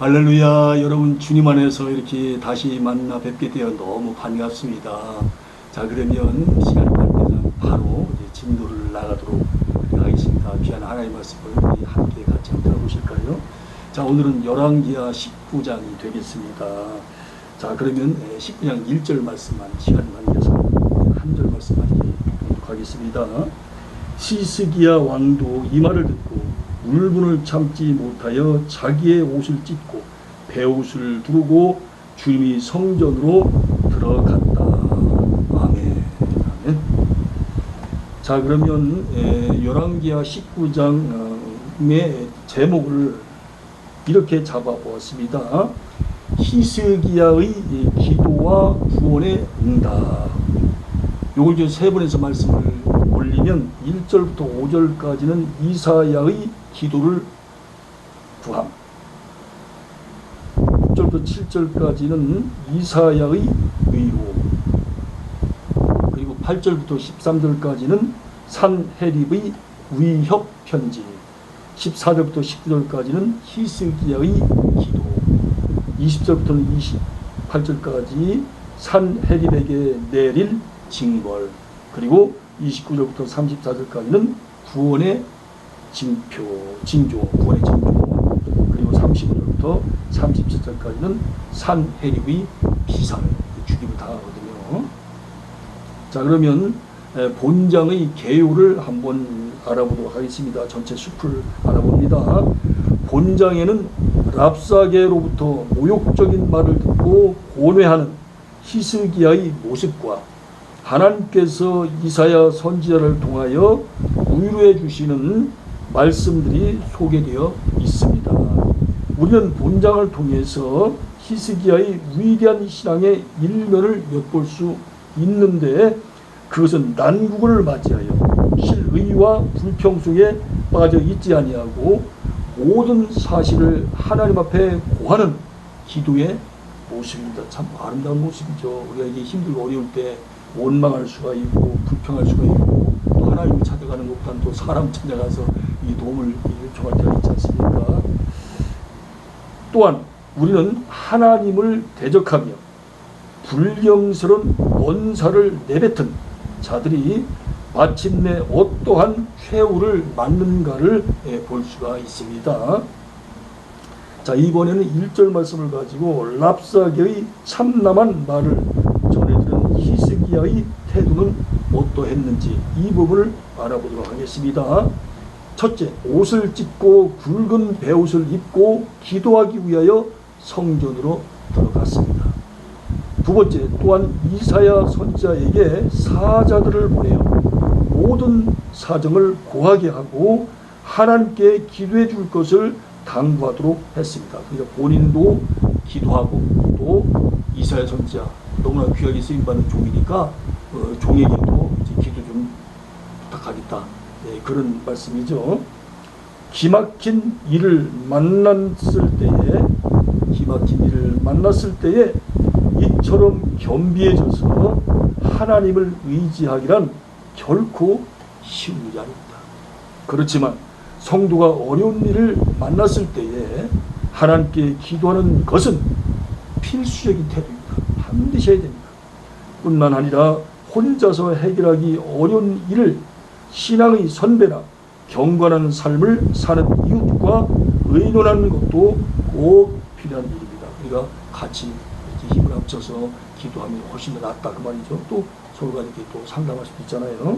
할렐루야. 여러분 주님 안에서 이렇게 다시 만나 뵙게 되어 너무 반갑습니다. 자, 그러면 시간 관계상 바로 이제 진도를 나가도록 하겠습니다. 귀한 하나님의 말씀을 우리 함께 같이 한번 들어보실까요? 자, 오늘은 열왕기하 19장이 되겠습니다. 자, 그러면 19장 1절 말씀만 시간 관계상 한 절 말씀만 읽도록 하겠습니다. 시스기야 왕도 이 말을 듣고 울분을 참지 못하여 자기의 옷을 찢고 베옷을 두르고 주님이 성전으로 들어갔다. 아멘. 아멘. 자, 그러면 열왕기하 19장의 제목을 이렇게 잡아보았습니다. 히스기야의 기도와 구원의 응답. 요걸 이제 세 번에서 말씀을 올리면 1절부터 5절까지는 이사야의 기도를 구함, 6절부터 7절까지는 이사야의 의로, 그리고 8절부터 13절까지는 산헤립의 위협 편지, 14절부터 19절까지는 히스기야의 기도, 20절부터 28절까지 산헤립에게 내릴 징벌, 그리고 29절부터 34절까지는 구원의 징조, 구원의 징조, 그리고 35절부터 37절까지는 산헤립의 비상, 죽임을 당하거든요. 자, 그러면 본장의 개요를 한번 알아보도록 하겠습니다. 전체 숲을 알아봅니다. 본장에는 랍사게로부터 모욕적인 말을 듣고 고뇌하는 히스기야의 모습과 하나님께서 이사야 선지자를 통하여 위로해 주시는 말씀들이 소개되어 있습니다. 우리는 본장을 통해서 히스기야의 위대한 신앙의 일면을 엿볼 수 있는데, 그것은 난국을 맞이하여 실의와 불평 속에 빠져 있지 아니하고 모든 사실을 하나님 앞에 고하는 기도의 모습입니다. 참 아름다운 모습이죠. 우리가 이게 힘들고 어려울 때 원망할 수가 있고 불평할 수가 있고, 또 하나님을 찾아가는 것보다는 또 사람 찾아가서 이 도움을 요청할 때가 있지 않습니까? 또한 우리는 하나님을 대적하며 불경스러운 언사를 내뱉은 자들이 마침내 어떠한 최후를 맞는가를 볼 수가 있습니다. 자, 이번에는 1절 말씀을 가지고 랍사게의 참남한 말을 전해들은 히스기야의 태도는 어떠했는지 이 부분을 알아보도록 하겠습니다. 첫째, 옷을 찢고 굵은 베옷을 입고 기도하기 위하여 성전으로 들어갔습니다. 두 번째, 또한 이사야 선지자에게 사자들을 보내어 모든 사정을 고하게 하고 하나님께 기도해 줄 것을 당부하도록 했습니다. 그러니까 본인도 기도하고 또 이사야 선지자, 너무나 귀하게 쓰임받는 종이니까 종에게도 기도 좀 부탁하겠다. 네, 그런 말씀이죠. 기막힌 일을 만났을 때에 이처럼 겸비해져서 하나님을 의지하기란 결코 쉬운 일이 아닙니다. 그렇지만 성도가 어려운 일을 만났을 때에 하나님께 기도하는 것은 필수적인 태도입니다. 반드시 해야 됩니다. 뿐만 아니라 혼자서 해결하기 어려운 일을 신앙의 선배나 경건한 삶을 사는 이웃과 의논하는 것도 꼭 필요한 일입니다. 우리가 같이 이렇게 힘을 합쳐서 기도하면 훨씬 더 낫다 그 말이죠. 또 서로가 이렇게 또 상담할 수도 있잖아요.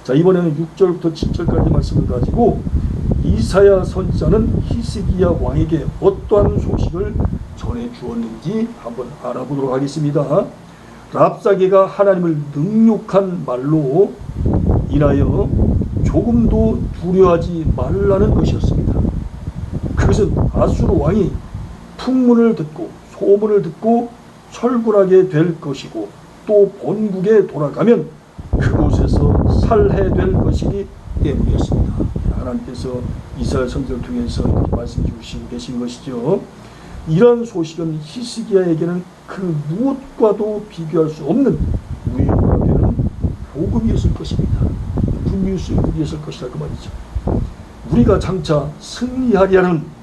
자, 이번에는 6절부터 7절까지 말씀을 가지고 이사야 선지자는 히스기야 왕에게 어떠한 소식을 전해 주었는지 한번 알아보도록 하겠습니다. 랍사게가 하나님을 능욕한 말로 인하여 조금도 두려워하지 말라는 것이었습니다. 그것은 아수르 왕이 풍문을 듣고 소문을 듣고 철군하게 될 것이고 또 본국에 돌아가면 그곳에서 살해될 것이기 때문이었습니다. 하나님께서 이사야 선지자를 통해서 이렇게 말씀 주시고 계신 것이죠. 이러한 소식은 히스기야에게는 그 무엇과도 비교할 수 없는 위로가 되는 복음이었을 것입니다. 굿뉴스였을 것이다 그 말이죠. 우리가 장차 승리하리라는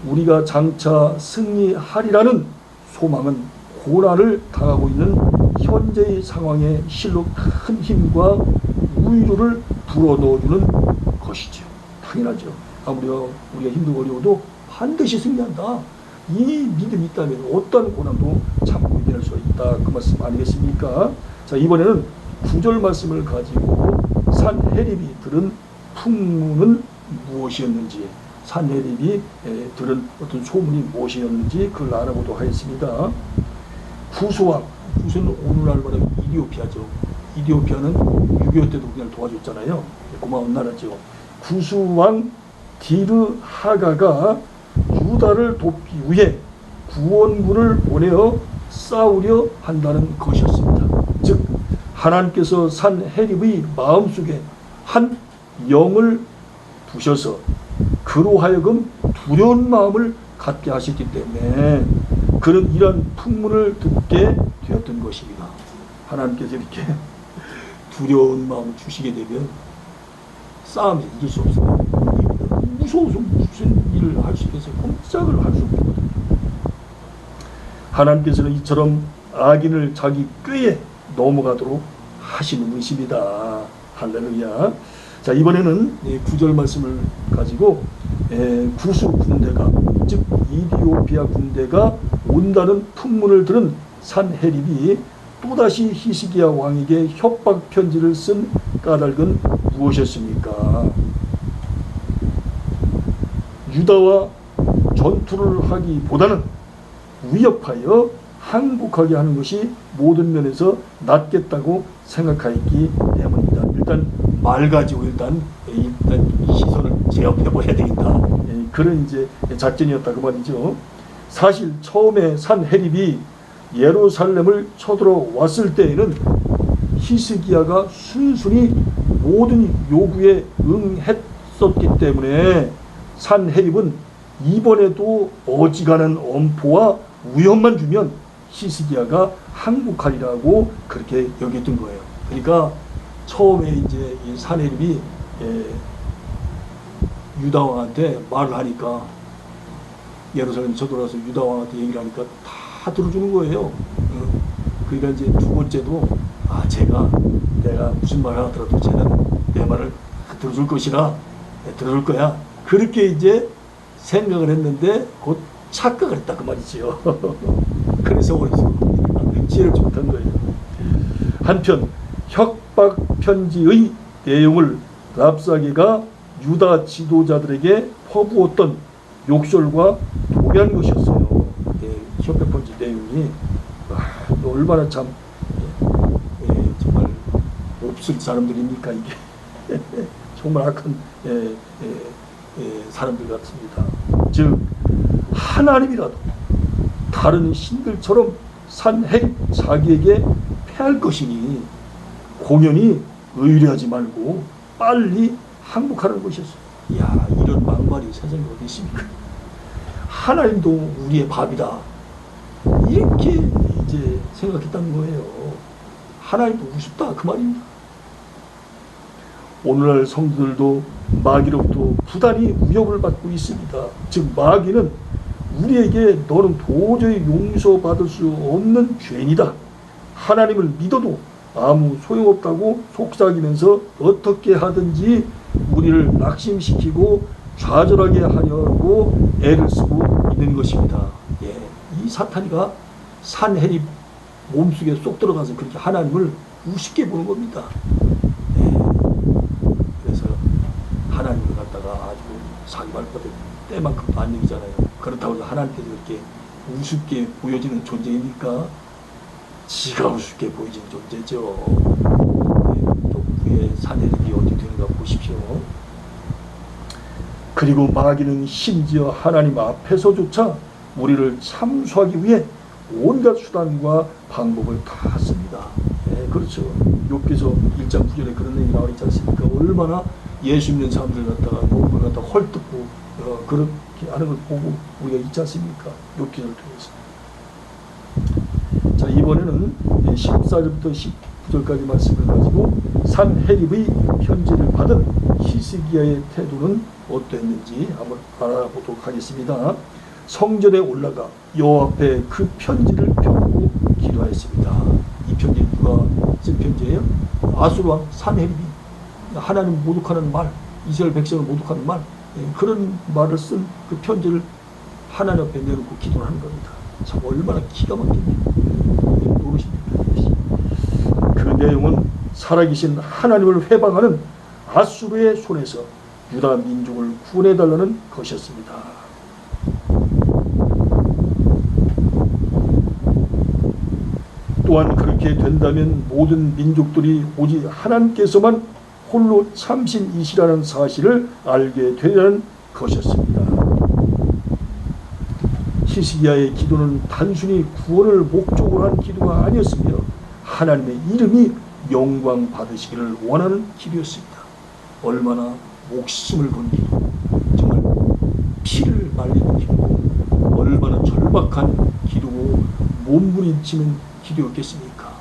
우리가 장차 승리하리라는 소망은 고난을 당하고 있는 현재의 상황에 실로 큰 힘과 우위로를 불어넣어주는 것이죠. 당연하죠. 아무리 우리가 힘들고 어려워도 반드시 승리한다. 이 믿음이 있다면 어떤 고난도 참고 이겨낼 수 있다. 그 말씀 아니겠습니까? 자, 이번에는 9절 말씀을 가지고 산헤립이 들은 풍문은 무엇이었는지, 산헤립이 들은 어떤 소문이 무엇이었는지 그걸 알아보도록 하겠습니다. 구스왕, 구스는 오늘날 말하면 이디오피아죠. 이디오피아는 6.25 때도 우리를 도와줬잖아요. 고마운 나라죠. 구스왕 디르하가가 유다를 돕기 위해 구원군을 보내어 싸우려 한다는 것이었습니다. 즉 하나님께서 산헤립의 마음속에 한 영을 부셔서 그로 하여금 두려운 마음을 갖게 하셨기 때문에 그는 이런 풍문을 듣게 되었던 것입니다. 하나님께서 이렇게 두려운 마음을 주시게 되면 싸움에 이길 수 없어요. 무서워서 무슨 일을 할 수 있겠어요? 꼼짝을 할 수 없거든요. 하나님께서는 이처럼 악인을 자기 꾀에 넘어가도록 하시는 것입니다. 할렐루야. 자, 이번에는 9절 말씀을 가지고 구스 군대가, 즉 이디오피아 군대가 온다는 풍문을 들은 산헤립이 또다시 히스기야 왕에게 협박 편지를 쓴 까닭은 무엇이었습니까? 유다와 전투를 하기보다는 위협하여 항복하게 하는 것이 모든 면에서 낫겠다고 생각하였기 때문입니다. 일단 말 가지고 일단 시선을 제압해버려야 되겠다. 그런 이제 작전이었다 그 말이죠. 사실 처음에 산헤립이 예루살렘을 쳐들어왔을 때에는 히스기야가 순순히 모든 요구에 응했었기 때문에 산헤립은 이번에도 어지간한 엄포와 위협만 주면 히스기야가 항복하리라고 그렇게 여겼던 거예요. 그러니까 처음에 이제 이 산헤립이 유다 왕한테 말을 하니까, 예루살렘 쳐들어와서 유다 왕한테 얘기를 하니까 다 들어주는 거예요. 그러니까 이제 두 번째도 내가 무슨 말을 하더라도 쟤는 내 말을 들어줄 것이라 들어줄 거야. 그렇게 이제 생각을 했는데 곧 착각을 했다 그 말이지요. 그래서 지혜를 못한 거예요. 한편 협박 편지의 내용을 랍사게가 유다 지도자들에게 퍼부었던 욕설과 도배한 것이었어요. 협박 편지 내용이 얼마나 참 정말 없을 사람들입니까 이게. 정말 악한 사람들 같습니다. 즉 하나님이라도 다른 신들처럼 산헤립 자기에게 패할 것이니 공연히 의뢰하지 말고 빨리 항복하는 것이었어요. 이야, 이런 막말이 세상에 어디 있습니까? 하나님도 우리의 밥이다. 이렇게 이제 생각했다는 거예요. 하나님도 우습다 그 말입니다. 오늘날 성도들도 마귀로부터 부단히 위협을 받고 있습니다. 즉 마귀는 우리에게 너는 도저히 용서받을 수 없는 죄인이다. 하나님을 믿어도 아무 소용없다고 속삭이면서 어떻게 하든지 우리를 낙심시키고 좌절하게 하려고 애를 쓰고 있는 것입니다. 이 사탄이가 산헤립 몸속에 쏙 들어가서 그렇게 하나님을 우습게 보는 겁니다. 그래서 하나님을 갖다가 아주 사기발버들 때만큼도 안 여기잖아요. 그렇다고 해서 하나님께서 그렇게 우습게 보여지는 존재입니까? 지가 우습게 보여지는 존재죠. 또 위에 산헤립이 어디 되는가 보십시오. 그리고 마귀는 심지어 하나님 앞에서조차 우리를 참수하기 위해 온갖 수단과 방법을 다 씁니다. 그렇죠. 욥기서 1장 9절에 그런 얘기 나와 있지 않습니까? 얼마나 예수 믿는 사람들 갖다가 욥을 갖다 헐뜯고 그렇게 하는 걸 보고 우리가 있지 않습니까? 욥기를 통해서. 자, 이번에는 14절부터 9절까지 말씀을 가지고 산헤립의 편지를 받은 히스기야의 태도는 어땠는지 한번 알아보도록 하겠습니다. 성전에 올라가 여호와 앞에 그 편지를 펴고 기도하였습니다. 이 편지는 누가 쓴 편지예요? 아수르 왕 산헤립이 하나님 모독하는 말, 이스라엘 백성을 모독하는 말, 그런 말을 쓴 그 편지를 하나님 앞에 내놓고 기도를 하는 겁니다. 참 얼마나 기가 막힙니까? 노릇입니다. 그 내용은 살아계신 하나님을 회방하는 아수르의 손에서 유다 민족을 구원해달라는 것이었습니다. 또한 그렇게 된다면 모든 민족들이 오직 하나님께서만 홀로 참신이시라는 사실을 알게 되는 것이었습니다. 히스기야의 기도는 단순히 구원을 목적으로 한 기도가 아니었으며 하나님의 이름이 영광 받으시기를 원하는 기도였습니다. 얼마나 목숨을 건 기도, 정말 피를 말리는 기도고 얼마나 절박한 기도고 몸부림치는 기도였겠습니까?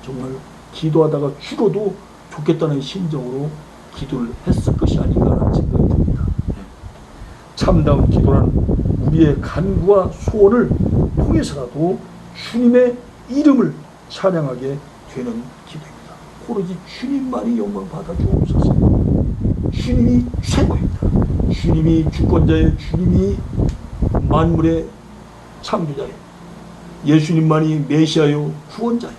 정말 기도하다가 죽어도 좋겠다는 심정으로 기도를 했을 것이 아닌가라는 생각이 듭니다. 참다운 기도란 우리의 간구와 소원을 통해서라도 주님의 이름을 찬양하게 되는 기도입니다. 오로지 주님만이 영광 받아주옵소서. 주님이 최고입니다. 주님이 주권자의, 주님이 만물의 창조자예요. 예수님만이 메시아요, 구원자예요.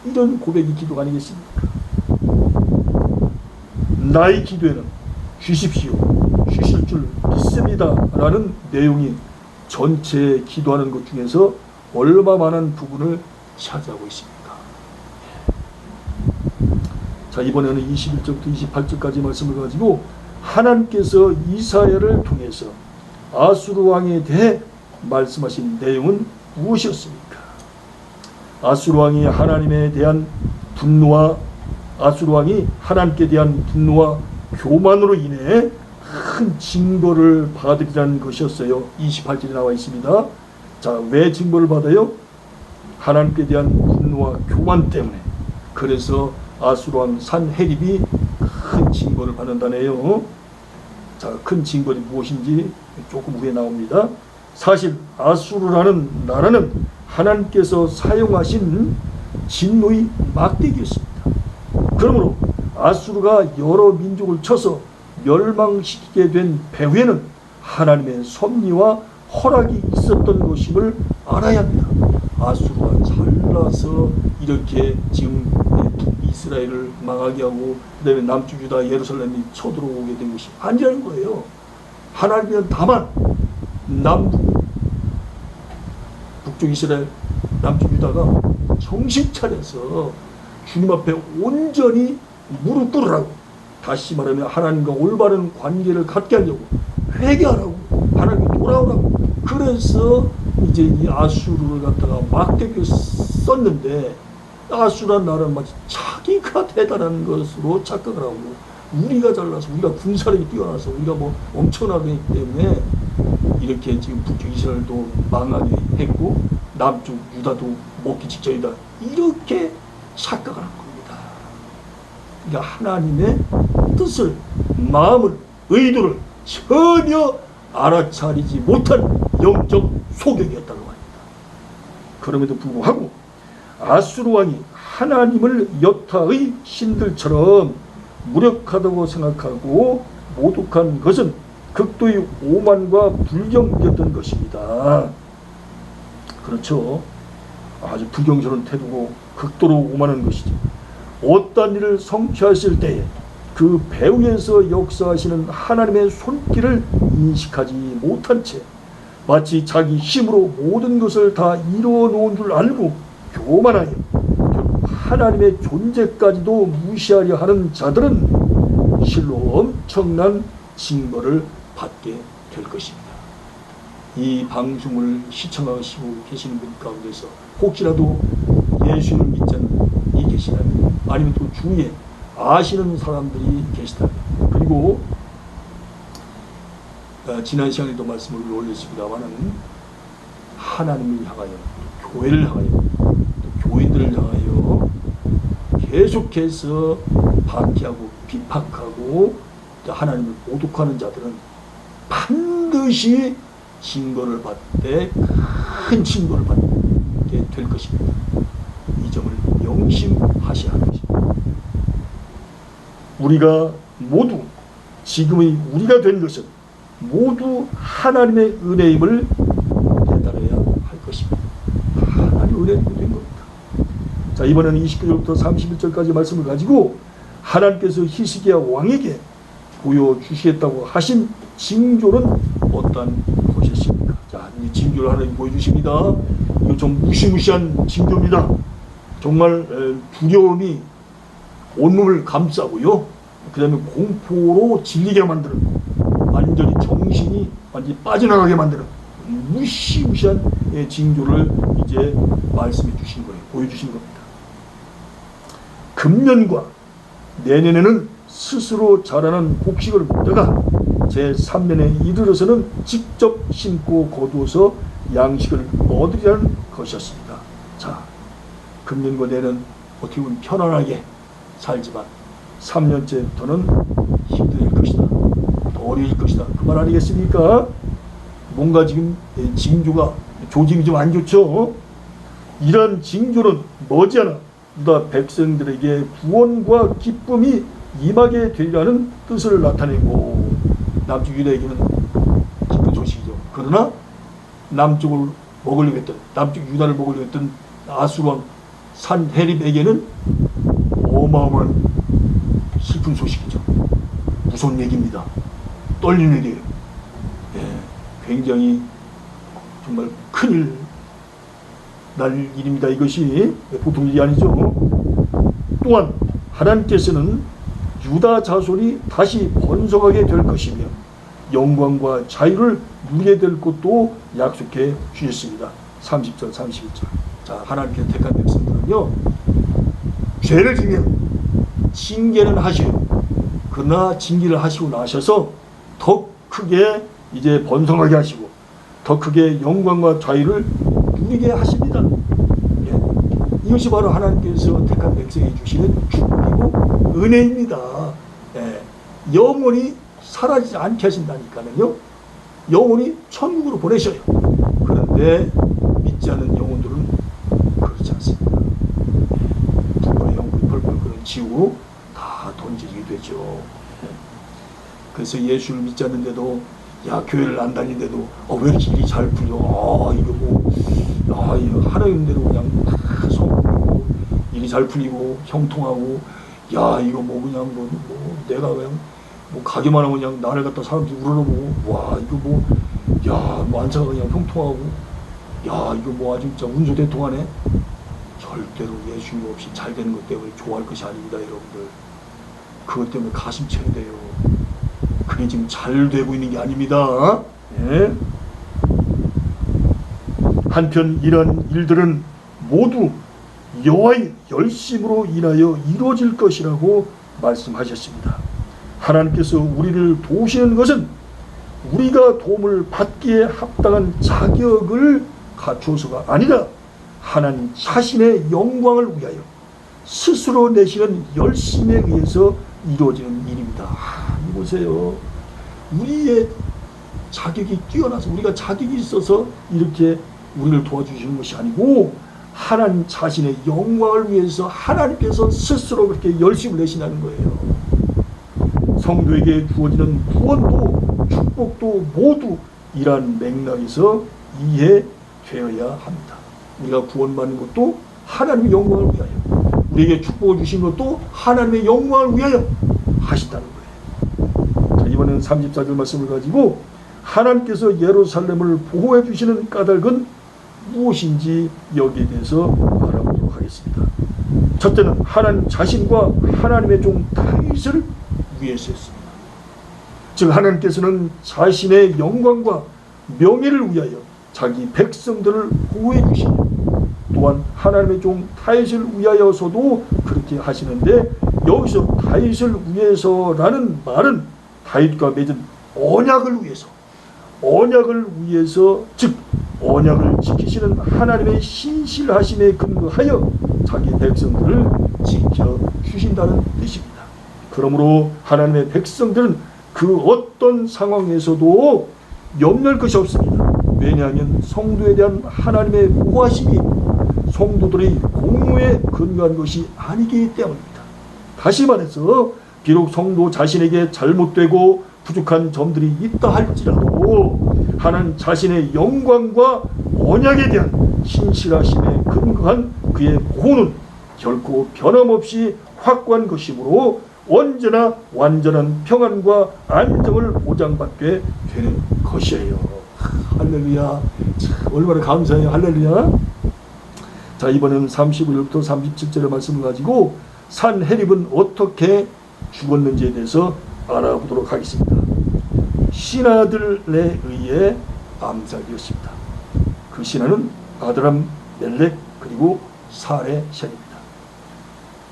이런 고백이 기도가 아니겠습니까? 나의 기도에는 주십시오, 주실 줄 믿습니다 라는 내용이 전체 기도하는 것 중에서 얼마 많은 부분을 차지하고 있습니까? 자, 이번에는 21절부터 28절까지 말씀을 가지고 하나님께서 이사야를 통해서 아수르 왕에 대해 말씀하신 내용은 무엇이었습니까? 아수르 왕이 하나님에 대한 분노와 아수르 왕이 하나님께 대한 분노와 교만으로 인해 큰 징벌을 받으리라는 것이었어요. 28절에 나와 있습니다. 자, 왜 징벌을 받아요? 하나님께 대한 분노와 교만 때문에. 그래서 아수르 왕 산헤립이 큰 징벌을 받는다네요. 자, 큰 징벌이 무엇인지 조금 후에 나옵니다. 사실 아수르라는 나라는 하나님께서 사용하신 진노의 막대기였습니다. 그러므로 아수르가 여러 민족을 쳐서 멸망시키게 된 배후에는 하나님의 섭리와 허락이 있었던 것임을 알아야 합니다. 아수르가 잘나서 이렇게 지금 이스라엘을 망하게 하고 그다음에 남쪽 유다 예루살렘이 쳐들어오게 된 것이 아니라는 거예요. 하나님은 다만 북쪽 이스라엘, 남쪽 유다가 정신 차려서 주님 앞에 온전히 무릎 꿇으라고, 다시 말하면 하나님과 올바른 관계를 갖게 하려고, 회개하라고, 하나님께 돌아오라고. 그래서 이제 이 아수르를 갖다가 막대기를 썼는데, 아수르란 나라는 마치 자기가 대단한 것으로 착각을 하고, 우리가 잘나서, 우리가 군사력이 뛰어나서, 우리가 뭐 엄청나기 때문에 이렇게 지금 북쪽 이스라엘도 망하게 했고 남쪽 유다도 먹기 직전이다, 이렇게 착각을 한 겁니다. 그러니까 하나님의 뜻을, 마음을, 의도를 전혀 알아차리지 못한 영적 소경이었다고 합니다. 그럼에도 불구하고 아수르 왕이 하나님을 여타의 신들처럼 무력하다고 생각하고 모독한 것은 극도의 오만과 불경이었던 것입니다. 그렇죠. 아주 불경스러운 태도고 극도로 오만한 것이죠. 어떤 일을 성취하실 때에 그 배후에서 역사하시는 하나님의 손길을 인식하지 못한 채 마치 자기 힘으로 모든 것을 다 이루어 놓은 줄 알고 교만하여 결국 하나님의 존재까지도 무시하려 하는 자들은 실로 엄청난 징벌을 받게 될 것입니다. 이 방송을 시청하시고 계시는 분 가운데서 혹시라도 예수를 믿지 않는 분이 계시다면, 아니면 또 주위에 아시는 사람들이 계시다면, 그리고 지난 시간에도 말씀을 올렸습니다만은 하나님을 향하여, 교회를 향하여, 또 교인들을 향하여 계속해서 박해하고 비판하고 하나님을 모독하는 자들은 반드시 징벌을 받되 큰 징벌을 받게 될 것입니다. 이 점을 명심하셔야 하는 것입니다. 우리가 모두 지금의 우리가 된 것은 모두 하나님의 은혜임을 깨달아야 할 것입니다. 하나님의 은혜로 된 겁니다. 자, 이번에는 29절부터 31절까지 말씀을 가지고 하나님께서 히스기야 왕에게 보여주시겠다고 하신 징조는 어떠한 것이었습니까? 자, 이 징조를 하나님 보여주십니다. 이거 좀 무시무시한 징조입니다. 정말 두려움이 온몸을 감싸고요. 그 다음에 공포로 질리게 만드는, 완전히 정신이 완전히 빠져나가게 만드는 무시무시한 징조를 이제 말씀해 주신 거예요. 보여주신 겁니다. 금년과 내년에는 스스로 자라는 곡식을 먹다가 제3년에 이르러서는 직접 심고 거두어서 양식을 얻으리라는 것이었습니다. 자, 금년과 내년 어떻게 보면 편안하게 살지만 3년째부터는 힘들 것이다. 더 어려울 것이다. 그 말 아니겠습니까? 뭔가 지금 징조가 조짐이 좀 안 좋죠. 이러한 징조는 머지않아 유다 백성들에게 구원과 기쁨이 임하게 되리라는 뜻을 나타내고, 남쪽 유다에게는 기쁜 소식이죠. 그러나 남쪽을 먹으려고 했던, 남쪽 유다를 먹으려고 했던 아수르 왕 산헤립에게는 어마어마한 슬픈 소식이죠. 무서운 얘기입니다. 떨리는 일이에요. 굉장히 정말 큰일 날 일입니다. 이것이 보통 일이 아니죠. 또한 하나님께서는 유다 자손이 다시 번성하게 될 것이며 영광과 자유를 누리게 될 것도 약속해 주셨습니다. 30절 31절. 자, 하나님께서 택한 백성들은요, 죄를 지면 징계는 하셔요. 그러나 징계를 하시고 나셔서 더 크게 이제 번성하게 하시고 더 크게 영광과 자유를 누리게 하십니다. 이것이 바로 하나님께서 택한 백성이 주시는 축복이고 은혜입니다. 영원히 사라지지 않게 하신다니까요. 영원히 천국으로 보내셔요. 그런데 믿지 않는 영혼들은 그렇지 않습니다. 부모의 영혼이 펄펄 끓는 지옥으로 다 던지게 되죠. 그래서 예수를 믿지 않는데도, 야, 교회를 안 다니는데도 왜 이렇게 일이 잘 풀려? 이거 하나님대로 그냥 성공하고 일이 잘 풀리고 형통하고, 야, 이거 뭐 그냥 뭐 내가 그냥 뭐 가게만 하면 그냥 나를 갖다 사람들이 우러러보고, 와, 이거 뭐, 야, 뭐 안차가 그냥 형통하고, 야, 이거 뭐 아주 진짜 운소대통하네. 절대로 예수님 없이 잘 되는 것 때문에 좋아할 것이 아닙니다, 여러분들. 그것 때문에 가슴 체해돼요. 그게 지금 잘 되고 있는 게 아닙니다. 한편 이런 일들은 모두 여호와의 열심으로 인하여 이루어질 것이라고 말씀하셨습니다. 하나님께서 우리를 도우시는 것은 우리가 도움을 받기에 합당한 자격을 갖추어서가 아니라 하나님 자신의 영광을 위하여 스스로 내시는 열심에 의해서 이루어지는 일입니다. 보세요. 우리의 자격이 뛰어나서, 우리가 자격이 있어서 이렇게 우리를 도와주시는 것이 아니고 하나님 자신의 영광을 위해서 하나님께서 스스로 그렇게 열심을 내신다는 거예요. 성도에게 주어지는 구원도 축복도 모두 이러한 맥락에서 이해되어야 합니다. 우리가 구원받는 것도 하나님의 영광을 위하여, 우리에게 축복을 주신 것도 하나님의 영광을 위하여 하신다는 거예요. 자, 이번에는 34절 말씀을 가지고 하나님께서 예루살렘을 보호해 주시는 까닭은 무엇인지 여기에 대해서 알아보도록 하겠습니다. 첫째는 하나님 자신과 하나님의 종 다윗을 위해서였습니다. 즉 하나님께서는 자신의 영광과 명예를 위하여 자기 백성들을 보호해 주시며, 또한 하나님의 종 다윗을 위하여서도 그렇게 하시는데, 여기서 다윗을 위해서라는 말은 다윗과 맺은 언약을 위해서, 즉 언약을 지키시는 하나님의 신실하심에 근거하여 자기 백성들을 지켜주신다는 뜻입니다. 그러므로 하나님의 백성들은 그 어떤 상황에서도 염려할 것이 없습니다. 왜냐하면 성도에 대한 하나님의 보호하심이 성도들의 공로에 근거한 것이 아니기 때문입니다. 다시 말해서 비록 성도 자신에게 잘못되고 부족한 점들이 있다 할지라도 하나님 자신의 영광과 언약에 대한 신실하심에 근거한 그의 보호는 결코 변함없이 확고한 것이므로 언제나 완전한 평안과 안정을 보장받게 되는 것이에요. 할렐루야. 얼마나 감사해요. 할렐루야. 자, 이번에는 35절부터 37절의 말씀을 가지고 산헤립은 어떻게 죽었는지에 대해서 알아보도록 하겠습니다. 신하들에 의해 암살되었습니다. 그 신하는 아드람, 멜렉 그리고 사레샤입니다.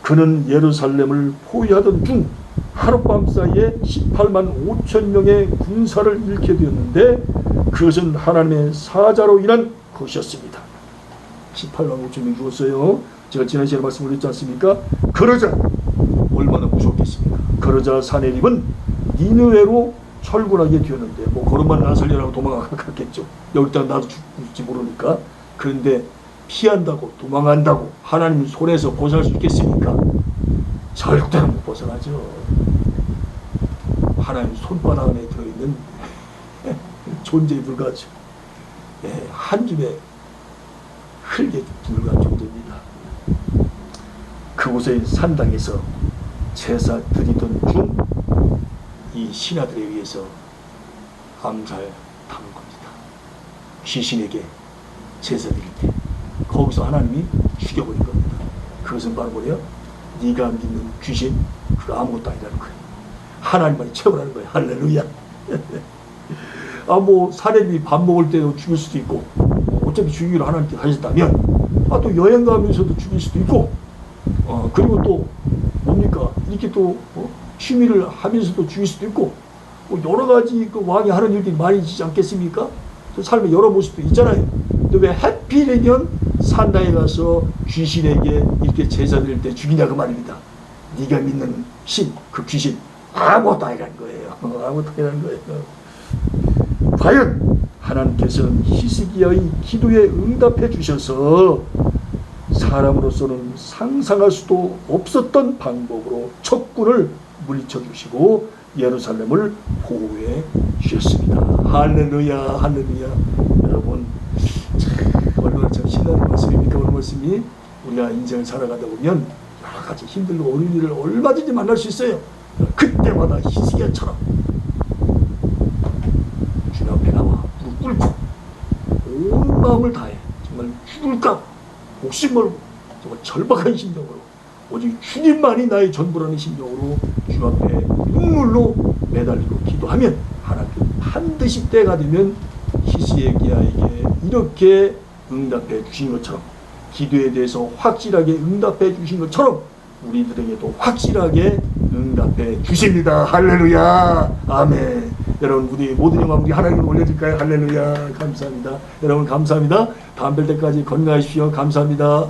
그는 예루살렘을 포위하던 중 하룻밤 사이에 18만 5천 명의 군사를 잃게 되었는데 그것은 하나님의 사자로 인한 것이었습니다. 18만 5천 명 죽었어요. 제가 지난 시간에 말씀드렸지 않습니까? 그러자 얼마나 무섭겠습니까? 그러자 산헤립은 니느웨로 철군하게 되었는데 뭐 걸음만 나설려라고 도망갔겠죠. 여기다가 나도 죽을지 모르니까. 그런데 피한다고 도망간다고 하나님 손에서 벗어날 수 있겠습니까? 절대로 못 벗어나죠. 하나님 손바닥 안에 들어있는 존재에 불과하죠. 예, 한 줌의 흙에 불과한 존재입니다. 그곳의 산당에서 제사 드리던 중 이 신하들에 의해서 암살당한 겁니다. 귀신에게 제사 드릴 때 거기서 하나님이 죽여버린 겁니다. 그것은 바로 뭐예요? 네가 믿는 귀신 그거 아무것도 아니라는 거예요. 하나님만이 최고라는 거예요. 할렐루야. 뭐 사람이 밥 먹을 때도 죽일 수도 있고 어차피 죽이기로 하나님께 하셨다면 또 여행 가면서도 죽일 수도 있고 그리고 또 뭡니까 이렇게 또 취미를 하면서도 죽일 수도 있고 여러 가지 그 왕이 하는 일들이 많이 있지 않겠습니까? 또 삶의 여러 모습도 있잖아요. 근데 왜 하필이면 산당에 가서 귀신에게 이렇게 제사 드릴 때 죽이냐 그 말입니다. 네가 믿는 신, 그 귀신 아무것도 아니라는 거예요. 아무것도 아니라는 거예요. 과연 하나님께서는 히스기야의 기도에 응답해 주셔서 사람으로서는 상상할 수도 없었던 방법으로 적군을 물리쳐 주시고 예루살렘을 보호해 주셨습니다. 할렐루야, 할렐루야. 여러분, 얼마나 참 신나는 말씀입니까? 오늘 말씀이 우리가 인생을 살아가다 보면 여러 가지 힘들고 어려운 일을 얼마든지 만날 수 있어요. 그때마다 히스기야처럼 주님 앞에 나와 무릎 꿇고 온 마음을 다해 정말 죽을까 목숨 걸고 정말 절박한 심정으로 오직 주님만이 나의 전부라는 심정으로 주 앞에 눈물로 매달리고 기도하면 하나님께 반드시 때가 되면 히스기야에게 이렇게 응답해 주신 것처럼 기도에 대해서 확실하게 응답해 주신 것처럼 우리들에게도 확실하게 응답해 주십니다. 할렐루야. 아멘. 여러분 우리 모든 영광 우리 하나님을 올려드릴까요? 할렐루야. 감사합니다. 여러분 감사합니다. 다음 뵐 때까지 건강하십시오. 감사합니다.